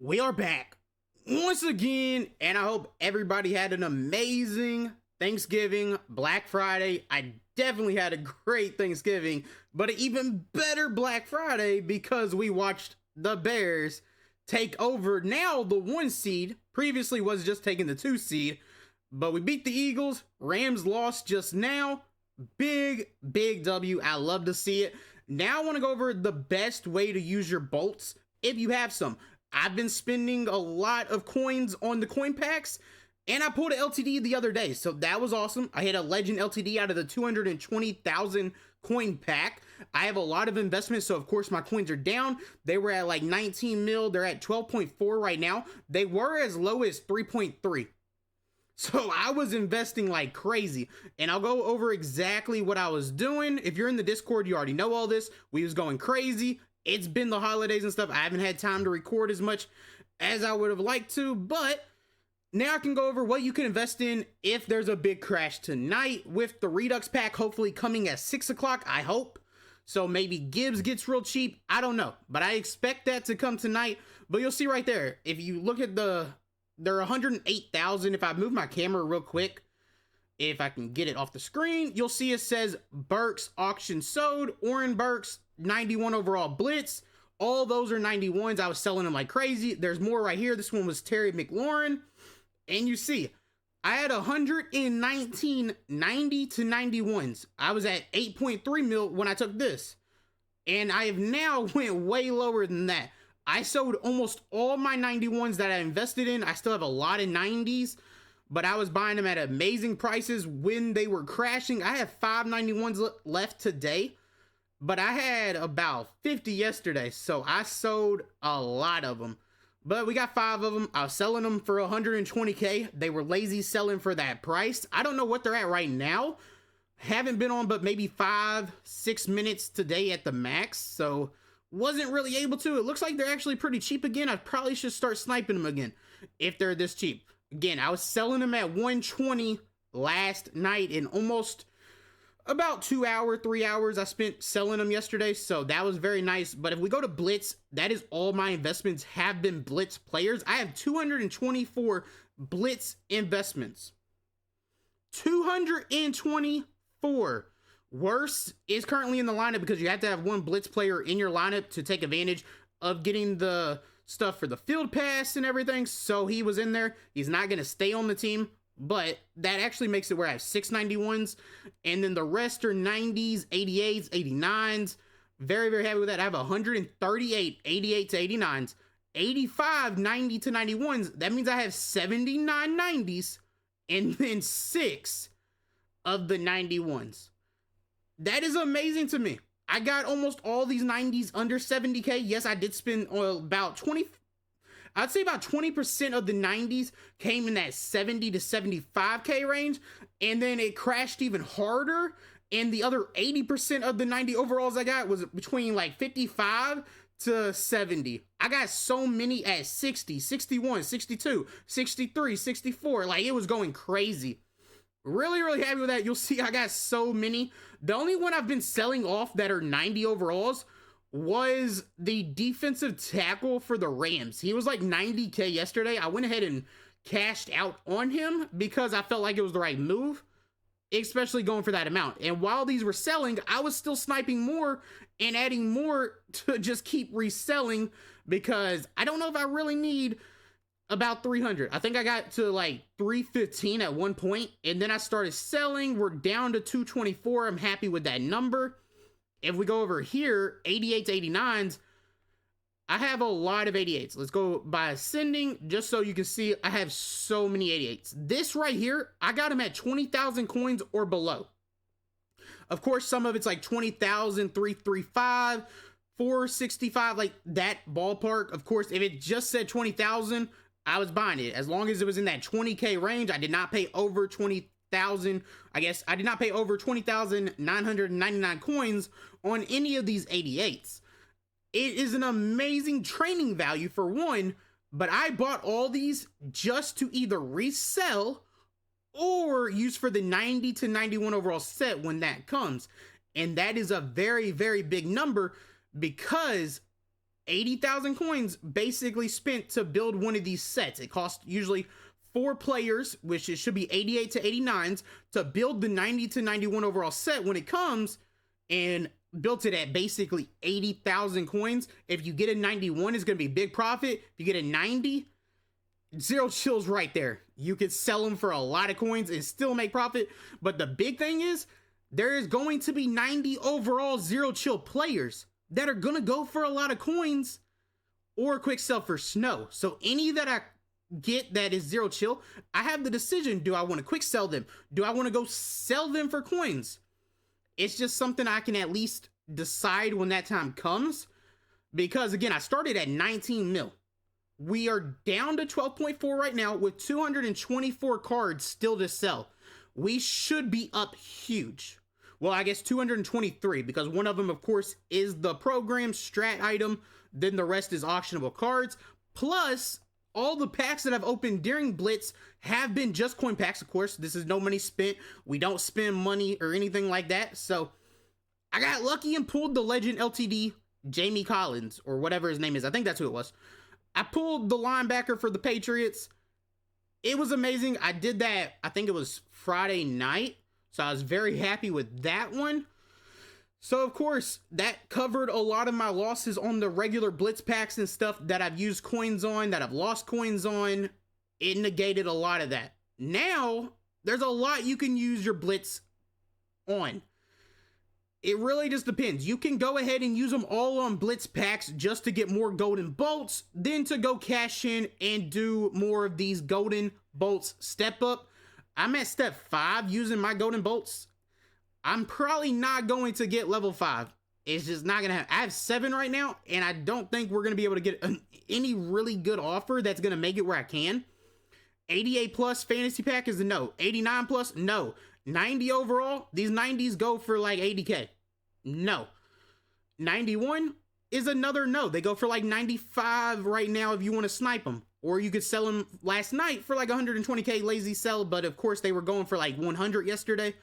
We are back once again, and I hope everybody had an amazing Thanksgiving, Black Friday. I definitely had a great Thanksgiving, but an even better Black Friday because we watched the Bears take over now the 1 seed. Previously was just taking the 2 seed, but we beat the Eagles. Rams lost just now. Big W. I love to see it. Now I want to go over the best way to use your bolts if you have some. I've been spending a lot of coins on the coin packs, and I pulled an LTD the other day, so that was awesome. I hit a legend LTD out of the 220,000 coin pack. I have a lot of investments, so of course my coins are down. They were at like 19 mil. They're at 12.4 right now. They were as low as 3.3. So I was investing like crazy, and I'll go over exactly what I was doing. If you're in the Discord, you already know all this. We was going crazy. It's been the holidays and stuff. I haven't had time to record as much as I would have liked to, but now I can go over what you can invest in if there's a big crash tonight with the Redux pack hopefully coming at 6 o'clock, I hope. So maybe Gibbs gets real cheap. I don't know, but I expect that to come tonight. But you'll see right there, if you look at they're 108,000. If I move my camera real quick, if I can get it off the screen, you'll see it says Burks auction sold, Oren Burks 91 overall Blitz. All those are 91s. I was selling them like crazy. There's more right here. This one was Terry McLaurin. And you see, I had 119 90 to 91s. I was at 8.3 mil when I took this. And I have now went way lower than that. I sold almost all my 91s that I invested in. I still have a lot of 90s, but I was buying them at amazing prices when they were crashing. I have 5 91s left today, but I had about 50 yesterday, so I sold a lot of them. But we got 5 of them. I was selling them for 120K. They were lazy selling for that price. I don't know what they're at right now. Haven't been on but maybe 5-6 minutes today at the max, so wasn't really able to. It looks like they're actually pretty cheap again. I probably should start sniping them again if they're this cheap. Again, I was selling them at 120 last night, in almost about 3 hours I spent selling them yesterday, so that was very nice. But if we go to Blitz, that is all my investments have been Blitz players. I have 224 Blitz investments. 224. Worse is currently in the lineup because you have to have one Blitz player in your lineup to take advantage of getting the stuff for the field pass and everything. So he was in there. He's not going to stay on the team, but that actually makes it where I have 6 91s, and then the rest are 90s, 88s, 89s. Very, very happy with that. I have 138 88 to 89s, 85 90 to 91s. That means I have 79 90s and then 6 of the 91s. That is amazing to me. I got almost all these 90s under 70K. Yes, I did spend about 20. I'd say about 20% of the 90s came in that 70 to 75K range. And then it crashed even harder. And the other 80% of the 90 overalls I got was between like 55 to 70. I got so many at 60, 61, 62, 63, 64. Like, it was going crazy. Really, really happy with that. You'll see I got so many. The only one I've been selling off that are 90 overalls was the defensive tackle for the Rams. He was like 90K yesterday. I went ahead and cashed out on him because I felt like it was the right move, especially going for that amount. And while these were selling, I was still sniping more and adding more to just keep reselling because I don't know if I really need about 300. I think I got to like 315 at one point, and then I started selling. We're down to 224. I'm happy with that number. If we go over here, 88 to 89s, I have a lot of 88s. Let's go by ascending, just so you can see I have so many 88s. This right here, I got them at 20,000 coins or below. Of course, some of it's like 20,000, 335, 465, like that ballpark. Of course, if it just said 20,000, I was buying it. As long as it was in that 20K range, I did not pay over 20,000. I guess I did not pay over 20,999 coins on any of these 88s. It is an amazing training value for one, but I bought all these just to either resell or use for the 90 to 91 overall set when that comes. And that is a very, very big number because 80,000 coins basically spent to build one of these sets. It costs usually 4 players, which it should be 88 to 89s, to build the 90 to 91 overall set when it comes, and built it at basically 80,000 coins. If you get a 91, it's going to be big profit. If you get a 90, zero chills right there. You could sell them for a lot of coins and still make profit. But the big thing is, there is going to be 90 overall zero chill players that are going to go for a lot of coins or quick sell for snow. So any that I get that is zero chill, I have the decision. Do I want to quick sell them? Do I want to go sell them for coins? It's just something I can at least decide when that time comes. Because again, I started at 19 mil. We are down to 12.4 right now with 224 cards still to sell. We should be up huge. Well, I guess 223, because one of them, of course, is the program strat item. Then the rest is auctionable cards. Plus, all the packs that I've opened during Blitz have been just coin packs, of course. This is no money spent. We don't spend money or anything like that. So, I got lucky and pulled the Legend LTD Jamie Collins, or whatever his name is. I think that's who it was. I pulled the linebacker for the Patriots. It was amazing. I did that, I think it was Friday night. So I was very happy with that one. So of course, that covered a lot of my losses on the regular Blitz packs and stuff that I've used coins on, that I've lost coins on. It negated a lot of that. Now, there's a lot you can use your Blitz on. It really just depends. You can go ahead and use them all on Blitz packs just to get more golden bolts, then to go cash in and do more of these golden bolts step up. I'm at step 5 using my golden bolts. I'm probably not going to get level 5. It's just not going to happen. I have 7 right now, and I don't think we're going to be able to get any really good offer that's going to make it where I can. 88 plus fantasy pack is a no. 89 plus, no. 90 overall, these 90s go for like 80k. No. 91 is another no. They go for like 95 right now if you want to snipe them. Or you could sell them last night for like 120k lazy sell, but of course they were going for like 100 yesterday.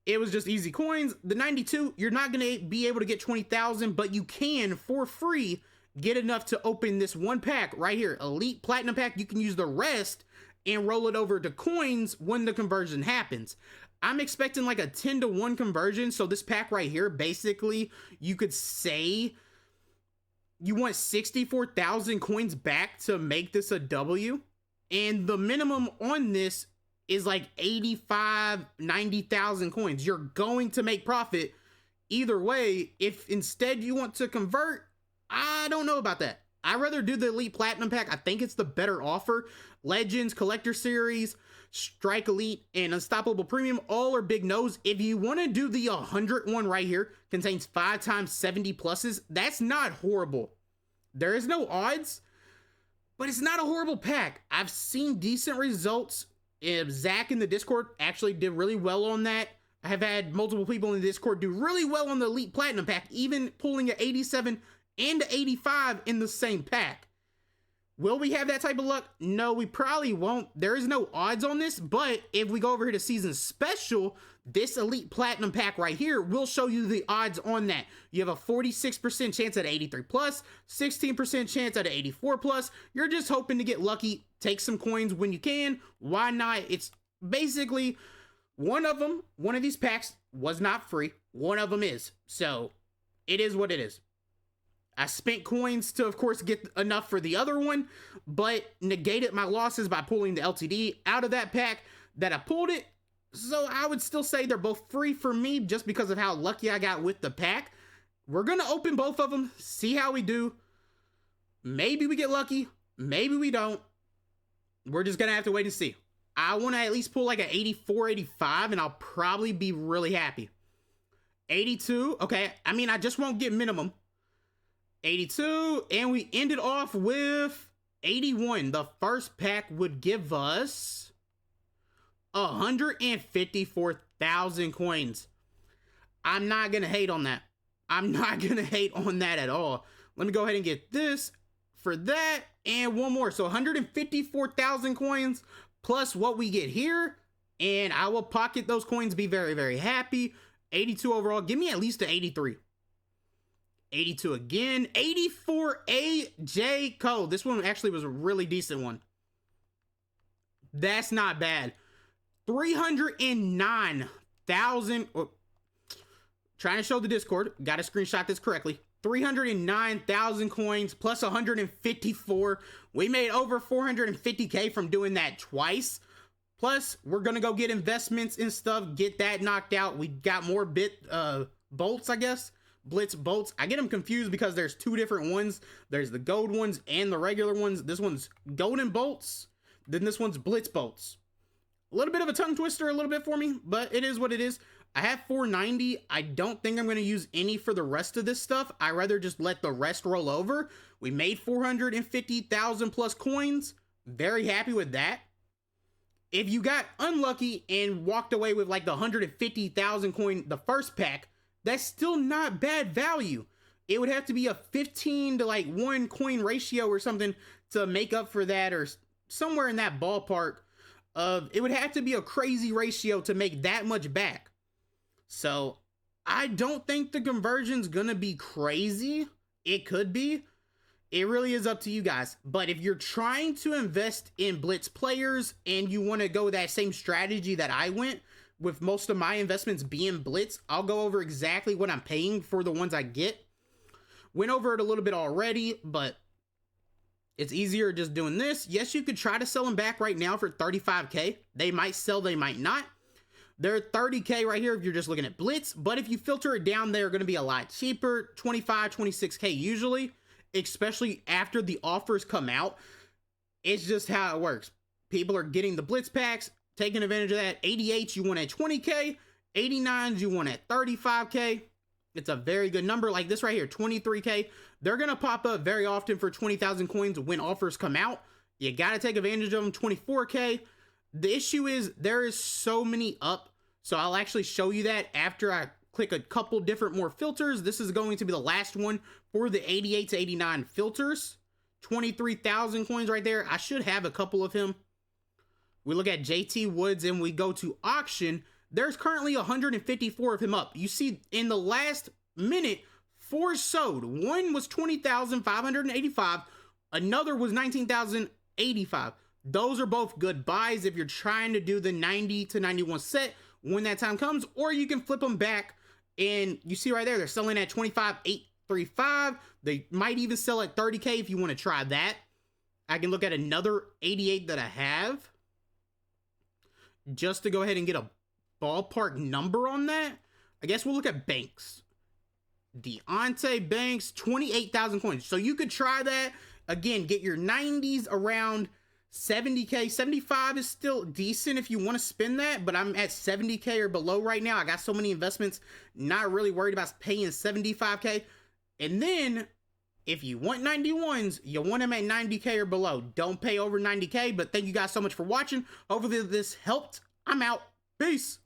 It was just easy coins. The 92, you're not going to be able to get 20,000, but you can, for free, get enough to open this one pack right here. Elite Platinum pack. You can use the rest and roll it over to coins when the conversion happens. I'm expecting like a 10-to-1 conversion. So this pack right here, basically, you could say you want 64,000 coins back to make this a W. And the minimum on this is like 85, 90,000 coins. You're going to make profit either way. If instead you want to convert, I don't know about that. I'd rather do the Elite Platinum pack. I think it's the better offer. Legends, Collector Series, Strike Elite, and Unstoppable Premium, all are big no's. If you want to do the 100 one right here, contains 5 times 70 pluses, that's not horrible. There is no odds, but it's not a horrible pack. I've seen decent results. Zach in the Discord actually did really well on that. I have had multiple people in the Discord do really well on the Elite Platinum pack, even pulling an 87 and an 85 in the same pack. Will we have that type of luck? No, we probably won't. There is no odds on this, but if we go over here to season special, this Elite Platinum pack right here will show you the odds on that. You have a 46% chance at 83 plus, 16% chance at 84 plus. You're just hoping to get lucky, take some coins when you can. Why not? It's basically one of these packs was not free. One of them is. So it is what it is. I spent coins to, of course, get enough for the other one, but negated my losses by pulling the LTD out of that pack that I pulled it. So I would still say they're both free for me just because of how lucky I got with the pack. We're going to open both of them, see how we do. Maybe we get lucky. Maybe we don't. We're just going to have to wait and see. I want to at least pull like an 84, 85, and I'll probably be really happy. 82. Okay. I mean, I just won't get minimum. 82, and we ended off with 81. The first pack would give us 154,000 coins. I'm not gonna hate on that. I'm not gonna hate on that at all. Let me go ahead and get this for that, and one more. So 154,000 coins plus what we get here, and I will pocket those coins, be very, very happy. 82 overall. Give me at least an 83. 82 again. 84 AJ Cole. This one actually was a really decent one. That's not bad. 309,000. Trying to show the Discord. Got to screenshot this correctly. 309,000 coins plus 154. We made over 450k from doing that twice. Plus, we're going to go get investments and stuff. Get that knocked out. We got more bolts, I guess. Blitz bolts. I get them confused because there's two different ones. There's the gold ones and the regular ones. This one's golden bolts. Then this one's blitz bolts. A little bit of a tongue twister a little bit for me, but it is what it is. I have 490. I don't think I'm going to use any for the rest of this stuff. I rather just let the rest roll over. We made 450,000 plus coins. Very happy with that. If you got unlucky and walked away with like the 150,000 coin, the first pack, that's still not bad value. It would have to be a 15 to like 1 coin ratio or something to make up for that, or somewhere in that ballpark of, it would have to be a crazy ratio to make that much back. So I don't think the conversion's gonna be crazy. It could be. It really is up to you guys. But if you're trying to invest in Blitz players and you want to go that same strategy that I went, with most of my investments being Blitz, I'll go over exactly what I'm paying for the ones I get. Went over it a little bit already, but it's easier just doing this. Yes, you could try to sell them back right now for 35k. They might sell, they might not. They're 30k right here if you're just looking at Blitz, but if you filter it down, they're going to be a lot cheaper, 25, 26k usually, especially after the offers come out. It's just how it works. People are getting the Blitz packs, taking advantage of that. 88s you want at 20k, 89s you want at 35k. It's a very good number. Like this right here, 23k. They're going to pop up very often for 20,000 coins when offers come out. You got to take advantage of them. 24k. The issue is there is so many up. So I'll actually show you that after I click a couple different more filters. This is going to be the last one for the 88 to 89 filters. 23,000 coins right there. I should have a couple of him. We look at JT Woods and we go to auction. There's currently 154 of him up. You see in the last minute, 4 sold. One was 20,585. Another was 19,085. Those are both good buys if you're trying to do the 90 to 91 set when that time comes, or you can flip them back. And you see right there, they're selling at 25,835. They might even sell at 30k if you want to try that. I can look at another 88 that I have just to go ahead and get a ballpark number on that. I guess we'll look at Banks. Deontay Banks, 28,000 coins. So you could try that. Again, get your 90s around 70k. 75 is still decent if you want to spend that, but I'm at 70k or below right now. I got so many investments, not really worried about paying 75k. And then if you want 91s, you want them at 90k or below. Don't pay over 90k, but thank you guys so much for watching. Hopefully this helped. I'm out. Peace.